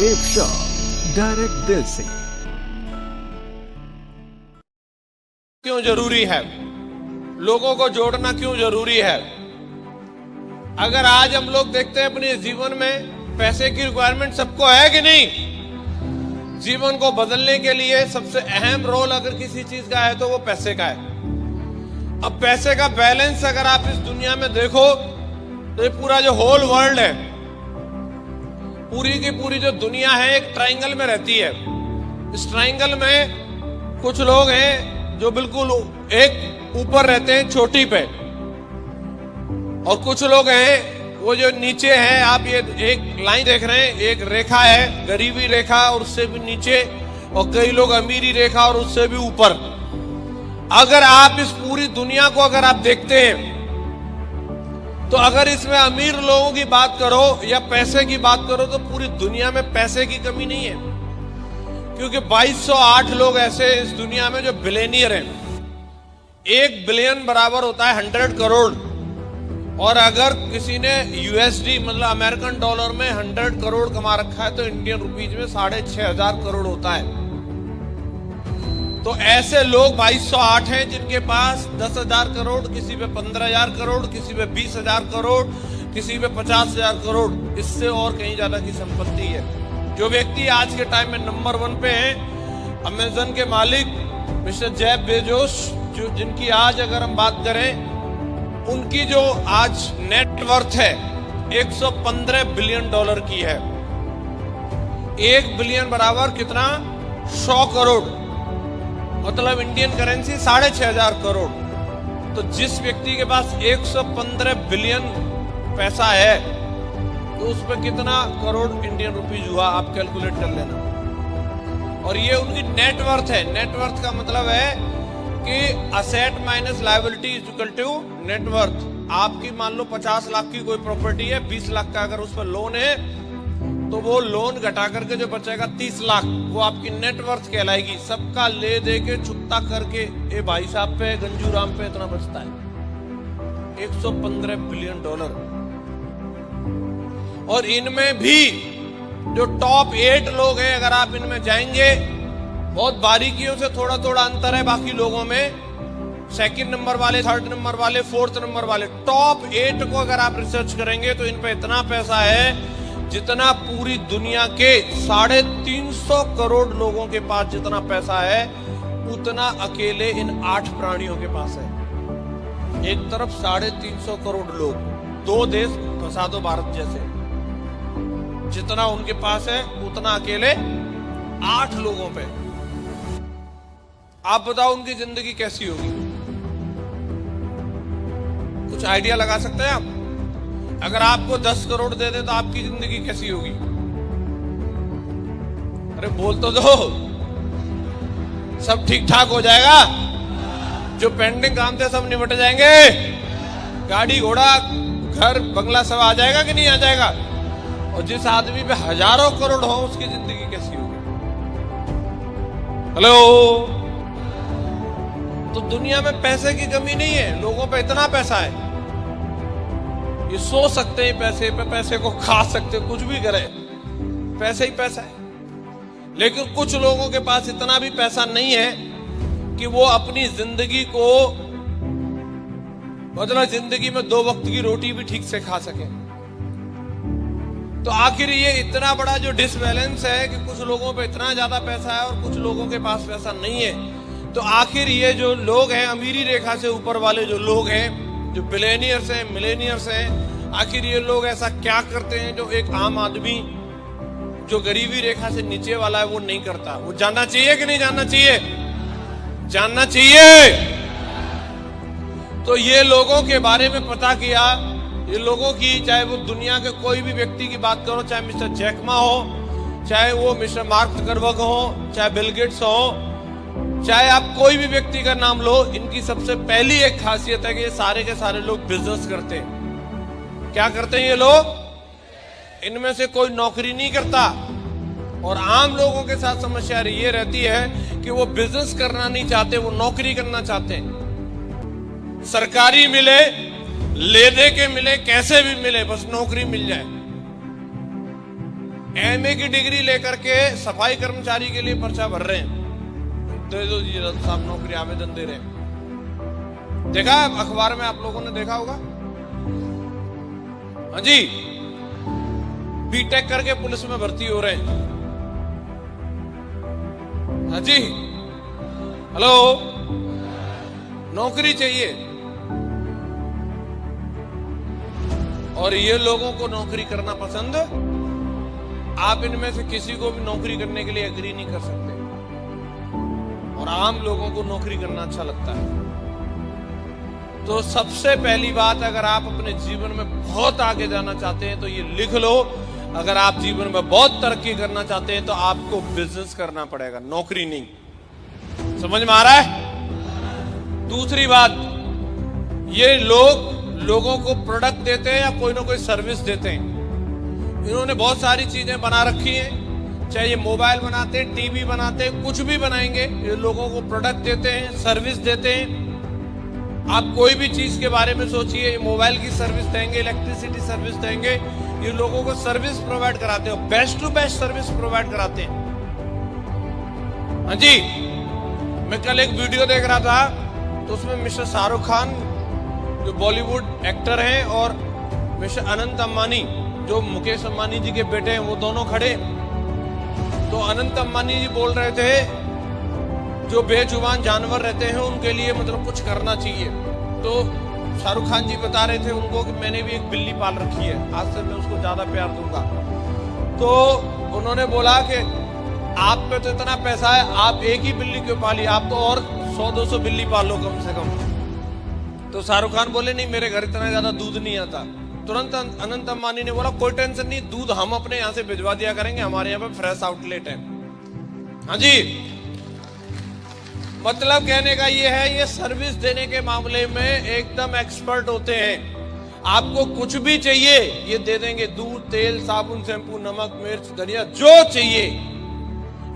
देव shop, direct दिल से। क्यों जरूरी है, लोगों को जोड़ना क्यों जरूरी है? अगर आज हम लोग देखते हैं अपने जीवन में पैसे की रिक्वायरमेंट सबको है कि नहीं? जीवन को बदलने के लिए सबसे अहम रोल अगर किसी चीज का है तो वो पैसे का है। अब पैसे का बैलेंस अगर आप इस दुनिया में देखो तो ये पूरा जो होल वर्ल्ड है, पूरी की पूरी जो दुनिया है एक ट्रायंगल में रहती है। इस ट्रायंगल में कुछ लोग हैं जो बिल्कुल एक ऊपर रहते हैं चोटी पे, और कुछ लोग हैं वो जो नीचे हैं। आप ये एक लाइन देख रहे हैं, एक रेखा है गरीबी रेखा और उससे भी नीचे, और कई लोग अमीरी रेखा और उससे भी ऊपर। अगर आप इस पूरी दुनिया को अगर आप देखते हैं तो अगर इसमें अमीर लोगों की बात करो या पैसे की बात करो तो पूरी दुनिया में पैसे की कमी नहीं है, क्योंकि 2208 लोग ऐसे इस दुनिया में जो बिलियनियर हैं। 1 बिलियन बराबर होता है 100 करोड़, और अगर किसी ने यूएसडी मतलब अमेरिकन डॉलर में 100 करोड़ कमा रखा है तो इंडियन रुपीज में 6,500 करोड़ होता है। तो ऐसे लोग 2208 हैं जिनके पास 10,000 करोड़, किसी पे 15,000 करोड़, किसी पे 20,000 करोड़, किसी पे 50,000 करोड़, इससे और कहीं ज्यादा की संपत्ति है। जो व्यक्ति आज के टाइम में नंबर 1 पे है, अमेज़न के मालिक मिस्टर जेफ बेजोस, जो जिनकी आज अगर हम बात करें, उनकी जो आज नेट वर्थ है 115 बिलियन डॉलर की है। 1 बिलियन बराबर कितना? 100 करोड़, मतलब इंडियन करेंसी 6,500 करोड़। तो जिस व्यक्ति के पास 115 बिलियन पैसा है तो उस पर कितना करोड़ इंडियन रुपीज हुआ, आप कैलकुलेट कर लेना। और ये उनकी नेटवर्थ है। नेटवर्थ का मतलब है कि asset minus liability is equal to net worth. आपकी मान लो 50 लाख की कोई प्रॉपर्टी है, 20 लाख का अगर उस पर लोन है तो वो लोन घटा करके जो बचेगा 30 लाख, वो आपकी नेटवर्थ कहलाएगी। सबका ले दे के चुकता करके ए भाई साहब पे, गंजू राम पे इतना बचता है 115 बिलियन डॉलर। और इनमें भी जो टॉप 8 लोग हैं, अगर आप इनमें जाएंगे, बहुत बारीकियों से थोड़ा थोड़ा अंतर है बाकी लोगों में। सेकंड नंबर वाले, थर्ड नंबर वाले, फोर्थ नंबर वाले, टॉप 8 को अगर आप रिसर्च करेंगे तो इन पे इतना पैसा है जितना पूरी दुनिया के 350 करोड़ लोगों के पास जितना पैसा है उतना अकेले इन 8 प्राणियों के पास है। एक तरफ 350 करोड़ लोग, 2 देश फंसा दो भारत जैसे, जितना उनके पास है उतना अकेले 8 लोगों पे। आप बताओ उनकी जिंदगी कैसी होगी? कुछ आइडिया लगा सकते हैं आप? अगर आपको 10 करोड़ दे दे तो आपकी जिंदगी कैसी होगी? अरे बोल तो दो, सब ठीक ठाक हो जाएगा? जो पेंडिंग काम थे सब निपट जाएंगे? गाड़ी घोड़ा घर बंगला सब आ जाएगा कि नहीं आ जाएगा? और जिस आदमी पे हजारों करोड़ हो उसकी जिंदगी कैसी होगी? हेलो। तो दुनिया में पैसे की कमी नहीं है, लोगों पे इतना पैसा है, ये सो सकते हैं पैसे पे, पैसे को खा सकते, कुछ भी करे, पैसे ही पैसा है। लेकिन कुछ लोगों के पास इतना भी पैसा नहीं है कि वो अपनी जिंदगी को, मतलब जिंदगी में 2 वक्त की रोटी भी ठीक से खा सके। तो आखिर ये इतना बड़ा जो डिसबैलेंस है कि कुछ लोगों पे इतना ज्यादा पैसा है और कुछ लोगों के पास पैसा नहीं है, तो आखिर ये जो लोग हैं अमीरी रेखा से ऊपर वाले जो लोग हैं, जो बिलियनियर्स हैं, मिलेनियर्स हैं, आखिर ये लोग ऐसा क्या करते हैं जो एक आम आदमी जो गरीबी रेखा से नीचे वाला है वो नहीं करता? वो जानना चाहिए कि नहीं जानना चाहिए? जानना चाहिए। तो ये लोगों के बारे में पता किया, ये लोगों की, चाहे वो दुनिया के कोई भी व्यक्ति की बात करो, चाहे मिस्टर जैकमा हो, चाहे वो मिस्टर मार्क जकरबर्ग हो, चाहे बिल गेट्स हो, चाहे आप कोई भी व्यक्ति का नाम लो, इनकी सबसे पहली एक खासियत है कि ये सारे के सारे लोग बिजनेस करते हैं। क्या करते हैं ये लोग? इनमें से कोई नौकरी नहीं करता। और आम लोगों के साथ समस्या ये रहती है कि वो बिजनेस करना नहीं चाहते, वो नौकरी करना चाहते हैं। सरकारी मिले, ले दे के मिले, कैसे भी मिले, बस नौकरी मिल जाए। एमए की डिग्री लेकर के सफाई कर्मचारी के लिए पर्चा भर रहे हैं, दे दो जी रथ साहब नौकरी, आवेदन दे रहे हैं। देखा अखबार में, आप लोगों ने देखा होगा। हाँ जी, बीटेक करके पुलिस में भर्ती हो रहे हैं। हाँ जी, हेलो, नौकरी चाहिए। और ये लोगों को नौकरी करना पसंद, आप इनमें से किसी को भी नौकरी करने के लिए एग्री नहीं कर सकते, और आम लोगों को नौकरी करना अच्छा लगता है। तो सबसे पहली बात, अगर आप अपने जीवन में बहुत आगे जाना चाहते हैं तो ये लिख लो, अगर आप जीवन में बहुत तरक्की करना चाहते हैं तो आपको बिजनेस करना पड़ेगा, नौकरी नहीं। समझ में आ रहा है? दूसरी बात, ये लोगों को प्रोडक्ट देते हैं या कोई ना कोई सर्विस देते हैं। इन्होंने बहुत सारी चीजें बना रखी हैं, चाहे ये मोबाइल बनाते हैं, टीवी बनाते हैं, कुछ भी बनाएंगे, ये लोगों को प्रोडक्ट देते हैं, सर्विस देते हैं। आप कोई भी चीज के बारे में सोचिए, मोबाइल की सर्विस देंगे, इलेक्ट्रिसिटी सर्विस देंगे, ये लोगों को सर्विस प्रोवाइड कराते हो, best to best service provide कराते हैं। हाँ जी, मैं कल एक वीडियो देख रहा था, तो उसमें मिस्टर शाहरुख खान जो बॉलीवुड एक्टर हैं और मिस्टर अनंत अंबानी जो मुकेश अंबानी जी के बेटे हैं, वो दोनों खड़े। तो अनंत अंबानी जी बोल रहे थे जो बेजुबान जानवर रहते हैं उनके लिए मतलब कुछ करना चाहिए। तो शाहरुख खान जी बता रहे थे उनको कि मैंने भी एक बिल्ली पाल रखी है, आज से मैं उसको ज्यादा प्यार दूंगा। तो उन्होंने बोला कि आप पे तो इतना पैसा है, आप एक ही बिल्ली क्यों पाली, आप तो और 100-200 बिल्ली पालो कम से कम। तो शाहरुख खान बोले नहीं, मेरे घर इतना ज्यादा दूध नहीं आता। तुरंत अनंत अंबानी ने बोला कोई टेंशन नहीं, दूध हम अपने यहां से भिजवा दिया करेंगे, हमारे यहाँ पे फ्रेश आउटलेट है। हाँ जी, मतलब कहने का ये है, ये सर्विस देने के मामले में एकदम एक्सपर्ट होते हैं। आपको कुछ भी चाहिए ये दे देंगे, दूध, तेल, साबुन, शैम्पू, नमक, मिर्च, धनिया, जो चाहिए।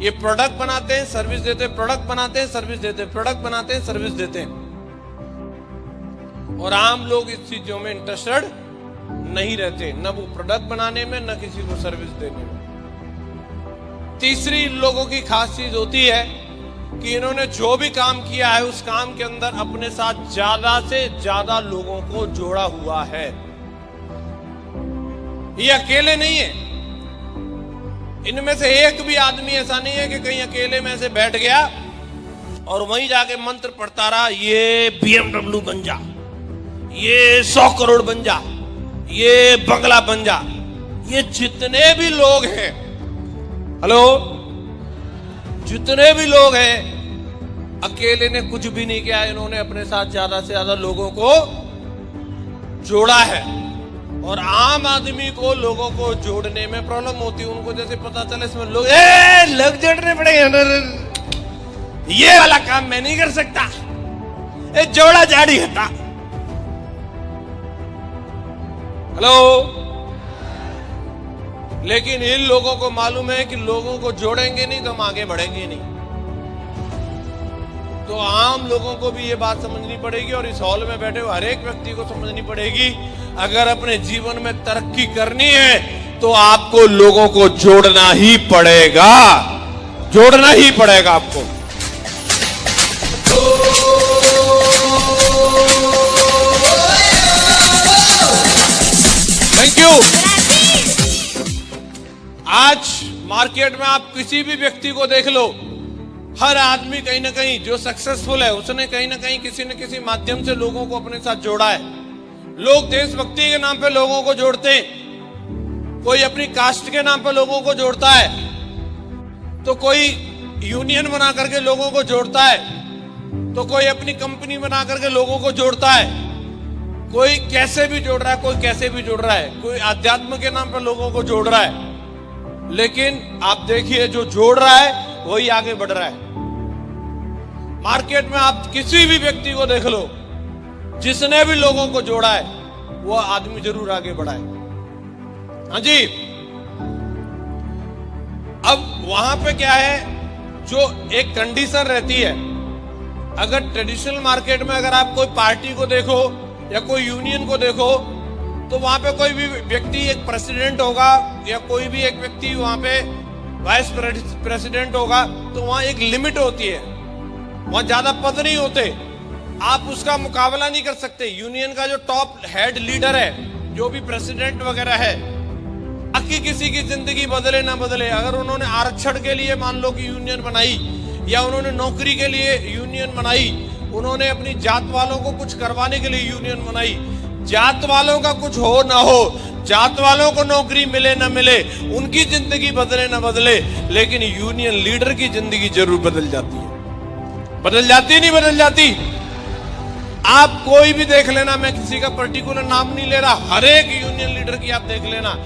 ये प्रोडक्ट बनाते हैं, सर्विस देते हैं, प्रोडक्ट बनाते हैं, सर्विस देते हैं, प्रोडक्ट बनाते हैं, सर्विस देते हैं। और आम लोग इस चीजों में इंटरेस्टेड नहीं रहते, न वो प्रोडक्ट बनाने में, न किसी को सर्विस देने में। तीसरी इन लोगों की खास चीज होती है कि इन्होंने जो भी काम किया है उस काम के अंदर अपने साथ ज्यादा से ज्यादा लोगों को जोड़ा हुआ है। ये अकेले नहीं है, इनमें से एक भी आदमी ऐसा नहीं है कि कहीं अकेले में ऐसे बैठ गया और वहीं जाके मंत्र पढ़ता रहा, ये BMW बन जा, ये 100 करोड़ बन जा, ये बंगला बन जा। ये जितने भी लोग हैं, हेलो, जितने भी लोग हैं, अकेले ने कुछ भी नहीं किया, इन्होंने अपने साथ ज्यादा से ज्यादा लोगों को जोड़ा है। और आम आदमी को लोगों को जोड़ने में प्रॉब्लम होती है, उनको जैसे पता चले इसमें लोग लग जोड़ने पड़ेंगे, ये वाला काम मैं नहीं कर सकता, जोड़ा जाड़ी हटा। हेलो, लेकिन इन लोगों को मालूम है कि लोगों को जोड़ेंगे नहीं तो हम आगे बढ़ेंगे नहीं। तो आम लोगों को भी ये बात समझनी पड़ेगी, और इस हॉल में बैठे हुए हर एक व्यक्ति को समझनी पड़ेगी, अगर अपने जीवन में तरक्की करनी है तो आपको लोगों को जोड़ना ही पड़ेगा, जोड़ना ही पड़ेगा आपको। Thank you. आज मार्केट में आप किसी भी व्यक्ति को देख लो, हर आदमी कहीं ना कहीं जो सक्सेसफुल है उसने कहीं ना कहीं किसी न किसी माध्यम से लोगों को अपने साथ जोड़ा है। लोग देशभक्ति के नाम पे लोगों को जोड़ते हैं, कोई अपनी कास्ट के नाम पे लोगों को जोड़ता है, तो कोई यूनियन बना करके लोगों को जोड़ता है, तो कोई अपनी कंपनी बना करके लोगों को जोड़ता है, कोई कैसे भी जोड़ रहा है, कोई कैसे भी जोड़ रहा है, कोई आध्यात्म के नाम पर लोगों को जोड़ रहा है। लेकिन आप देखिए जो जोड़ रहा है वही आगे बढ़ रहा है। मार्केट में आप किसी भी व्यक्ति को देख लो, जिसने भी लोगों को जोड़ा है वो आदमी जरूर आगे बढ़ा है। हाँ जी, अब वहां पे क्या है, जो एक कंडीशन रहती है, अगर ट्रेडिशनल मार्केट में अगर आप कोई पार्टी को देखो या कोई यूनियन को देखो, तो वहां पे कोई भी व्यक्ति एक प्रेसिडेंट होगा या कोई भी एक व्यक्ति वहां पे वाइस प्रेसिडेंट होगा, तो वहां एक लिमिट होती है, वहां ज्यादा पद नहीं होते, आप उसका मुकाबला नहीं कर सकते। यूनियन का जो टॉप हेड लीडर है, जो भी प्रेसिडेंट वगैरह है, बाकी किसी की जिंदगी बदले ना बदले, अगर उन्होंने आरक्षण के लिए मान लो कि यूनियन बनाई, या उन्होंने नौकरी के लिए यूनियन बनाई, उन्होंने अपनी जात वालों को कुछ करवाने के लिए यूनियन बनाई, जात वालों का कुछ हो ना हो, जात वालों को नौकरी मिले ना मिले, उनकी जिंदगी बदले ना बदले, लेकिन यूनियन लीडर की जिंदगी जरूर बदल जाती है। बदल जाती नहीं बदल जाती? आप कोई भी देख लेना, मैं किसी का पर्टिकुलर नाम नहीं ले रहा, हर एक यूनियन लीडर की आप देख लेना,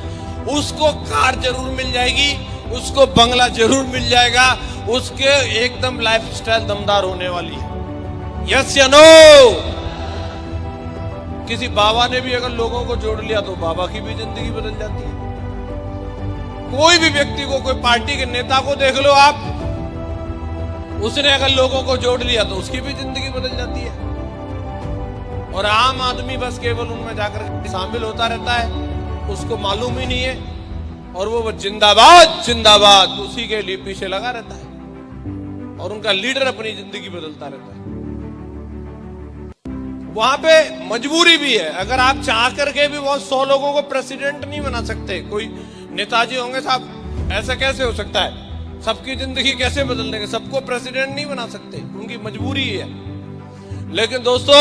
उसको कार जरूर मिल जाएगी, उसको बंगला जरूर मिल जाएगा, उसके एकदम लाइफस्टाइल दमदार होने वाली है। यस या नो? किसी बाबा ने भी अगर लोगों को जोड़ लिया तो बाबा की भी जिंदगी बदल जाती है। कोई भी व्यक्ति को, कोई पार्टी के नेता को देख लो आप, उसने अगर लोगों को जोड़ लिया तो उसकी भी जिंदगी बदल जाती है। और आम आदमी बस केवल उनमें जाकर शामिल होता रहता है, उसको मालूम ही नहीं है, और वो जिंदाबाद जिंदाबाद उसी के लिए पीछे लगा रहता है, और उनका लीडर अपनी जिंदगी बदलता रहता है। वहां पे मजबूरी भी है, अगर आप चाह करके भी वो 100 लोगों को प्रेसिडेंट नहीं बना सकते। कोई नेताजी होंगे साहब, ऐसा कैसे हो सकता है? सबकी जिंदगी कैसे बदल देंगे? सबको प्रेसिडेंट नहीं बना सकते, उनकी मजबूरी है। लेकिन दोस्तों,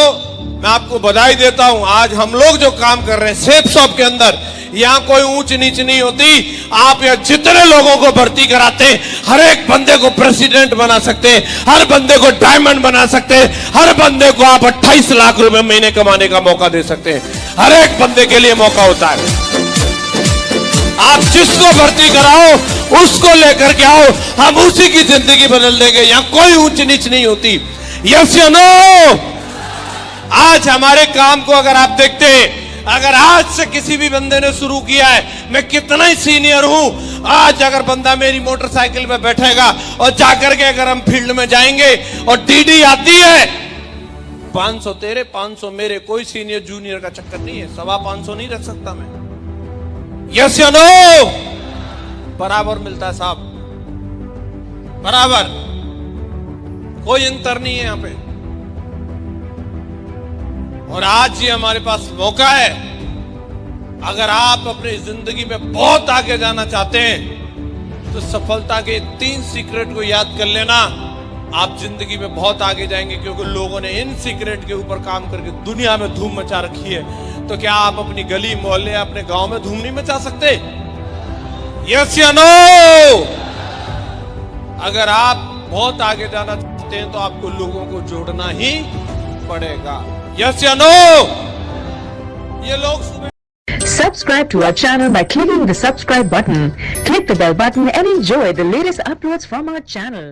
मैं आपको बधाई देता हूं, आज हम लोग जो काम कर रहे हैं सेफ शॉप के अंदर, यहां कोई ऊंच नीच नहीं होती। आप यहां जितने लोगों को भर्ती कराते, हर एक बंदे को प्रेसिडेंट बना सकते, हर बंदे को डायमंड बना सकते, हर बंदे को आप 28 लाख रुपए महीने कमाने का मौका दे सकते हैं। हर एक बंदे के लिए मौका होता है। आप जिसको भर्ती कराओ, उसको लेकर के आओ, हम उसी की जिंदगी बदल देंगे। यहां कोई ऊंच नीच नहीं होती। यस या नो? आज हमारे काम को अगर आप देखते हैं, अगर आज से किसी भी बंदे ने शुरू किया है, मैं कितना ही सीनियर हूं, आज अगर बंदा मेरी मोटरसाइकिल पे बैठेगा और जाकर के अगर हम फील्ड में जाएंगे और डीडी आती है, 500 तेरे 500 मेरे, कोई सीनियर जूनियर का चक्कर नहीं है, 525 नहीं रख सकता मैं। यस या नो? बराबर मिलता है साहब, बराबर, कोई अंतर नहीं है यहां पे। और आज ये हमारे पास मौका है, अगर आप अपनी जिंदगी में बहुत आगे जाना चाहते हैं तो सफलता के 3 सीक्रेट को याद कर लेना, आप जिंदगी में बहुत आगे जाएंगे। क्योंकि लोगों ने इन सीक्रेट के ऊपर काम करके दुनिया में धूम मचा रखी है, तो क्या आप अपनी गली मोहल्ले अपने गांव में धूम नहीं मचा सकते? यस या नो? अगर आप बहुत आगे जाना चाहते हैं तो आपको लोगों को जोड़ना ही पड़ेगा। यस या नो? ये लोग Subscribe to our channel by clicking the subscribe button. Click the bell button and enjoy the latest uploads from our channel.